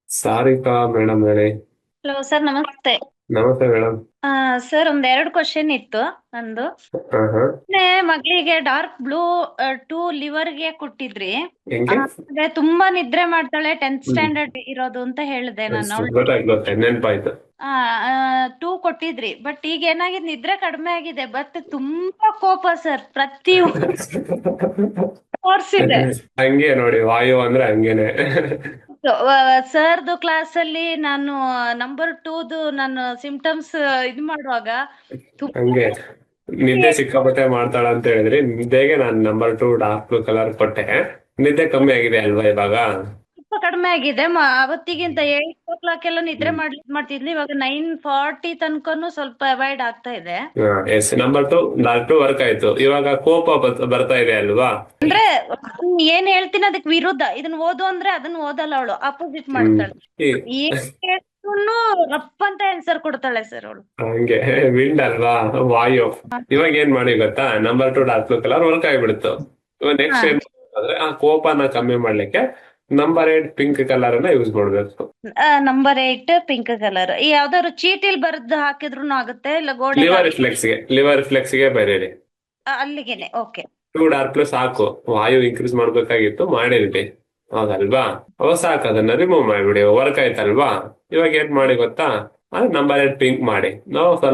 Sarika madam ಹೇಳಿ. Hello sir, ನಮಸ್ತೆ. ನಮಸ್ತೆ ಮೇಡಮ್. ಸರ್, ಒಂದೆರಡು ಕ್ವಶನ್ ಇತ್ತು ನಂದು. ಹಾ ಹಾ. ಮಗಳಿಗೆ ಡಾರ್ಕ್ ಬ್ಲೂ ಟು ಲಿವರ್ಗೆ ಕೊಟ್ಟಿದ್ರಿ. ಹೆಂಗೆ? ಅದೇ ತುಂಬಾ ನಿದ್ರೆ ಮಾಡ್ತಾಳೆ, ಟೆಂತ್ ಹ್ಮ್. ಸ್ಟ್ಯಾಂಡರ್ಡ್ ಇರೋದು ಅಂತ ಹೇಳಿದೆ ನಾನು ಅವಳು. ಗೊತ್ತಾಯ್ತು ನೆನ್ಪಾಯ್ತು. ಟೂ ಕೊಟ್ಟಿದ್ರಿ, ಬಟ್ ಈಗ ಏನಾಗಿದೆ, ನಿದ್ರೆ ಕಡಿಮೆ ಆಗಿದೆ, ಬಟ್ ತುಂಬಾ ಕೋಪ ಸರ್, ಪ್ರತಿ ತೋರ್ಸಿದೆ. ಹಂಗೆ ನೋಡಿ, ವಾಯು ಅಂದ್ರೆ ಹಂಗೇನೆ. ಸರ್ದು ಕ್ಲಾಸ್ ಅಲ್ಲಿ ನಾನು ನಂಬರ್ ಟೂದು ನಾನು ಸಿಂಪ್ಟಮ್ಸ್ ಇದು ಮಾಡುವಾಗ ತುಂಬಾ ಹಂಗೆ ನಿದ್ದೆ ಸಿಕ್ಕಾಪಟ್ಟೆ ಮಾಡ್ತಾಳ ಅಂತ ಹೇಳಿದ್ರಿ. ನಿದ್ದೆಗೆ ನಾನು ನಂಬರ್ 2 ಡಾರ್ಕ್ ಬ್ಲೂ ಕಲರ್ ಕೊಟ್ಟೆ. ನಿದ್ದೆ ಕಮ್ಮಿ ಆಗಿದೆ ಅಲ್ವಾ ಇವಾಗ? ಸ್ವಲ್ಪ ಕಡಿಮೆ ಆಗಿದೆ. ಅವತ್ತಿಗಿಂತ 8 o'clock ಎಲ್ಲ ನಿದ್ರೆ ಮಾಡ್ತಿದ್ಲಿ, ಇವಾಗ 9:40 ತನಕನು ಸ್ವಲ್ಪ ಅವಾಯ್ಡ್ ಆಗ್ತಾ ಇದೆ. ಎಸ್, ನಂಬರ್ 2 ಡಾರ್ಕ್ 2 ವರ್ಕ್ ಆಯ್ತು. ಇವಾಗ ಕೋಪ ಬರ್ತಾ ಇದೆ ಅಲ್ವಾ? ಅಂದ್ರೆ ಏನ್ ಹೇಳ್ತೀನಿ ಅದಕ್ಕೆ ವಿರುದ್ಧ, ಇದನ್ನ ಓದು ಅಂದ್ರೆ ಅದನ್ನ ಓದಲ್ಲ, ಅವಳು ಅಪೋಸಿಟ್ ಹ್ಮ್. ಮಾಡ್ತಾಳೆ. ಈ ಏನ್ ಹೇಳಿದ್ರು ರಪ್ಪ ಅಂತ ಆನ್ಸರ್ ಕೊಡ್ತಾಳೆ ಸರ್ ಅವಳು. ಹಂಗೆ ವಿಂಡ್ ಅಲ್ವಾ, ವಾಯು. ಇವಾಗ ಏನ್ ಮಾಡಿ ಗೊತ್ತಾ, number 2 dark blue colour work ಆಗಿಬಿಡ್ತು. ಇವಾಗ ಹಾ, ನೆಕ್ಸ್ಟ್ ಏನ್ ಅಂದ್ರೆ ಆ ಕೋಪನ ಕಮ್ಮಿ ಮಾಡ್ಲಿಕ್ಕೆ ನಂಬರ್ 8 ಪಿಂಕ್ ಕಲರ್ ಅನ್ನ ಯೂಸ್ ಮಾಡ್ಬೇಕು. Number 8 pink colour. ಯಾವ್ದಾದ್ರು ಚೀಟಿಲ್ ಬರೆದು ಹಾಕಿದ್ರು ಆಗುತ್ತೆ, ಇಲ್ಲ ಗೋಡೆಗೆ ಲಿವರ್ ರಿಫ್ಲೆಕ್ಸ್ಗೆ ಬರೀರಿ. ಅಲ್ಲಿಗೆನೆ. ಓಕೆ. 2 ಡಾರ್ಕ್ ಬ್ಲೂ ಸಾಕು. ವಾಯು ಇನ್ಕ್ರೀಸ್ ಮಾಡ್ಬೇಕಾಗಿತ್ತು, ಮಾಡಿರ್ಲಿ. ಹೌದಲ್ವಾ? ಅವಾಗ ಸಾಕು, ಅದನ್ನ ರಿಮೂವ್ ಮಾಡ್ಬಿಡಿ. ವರ್ಕ್ ಆಯ್ತಲ್ವಾ? ಇವಾಗ ಏನ್ ಮಾಡಿ ಗೊತ್ತಾ, ನಂಬರ್ 8 ಪಿಂಕ್ ಮಾಡಿ. ನಾವು ಸ್ವಲ್ಪ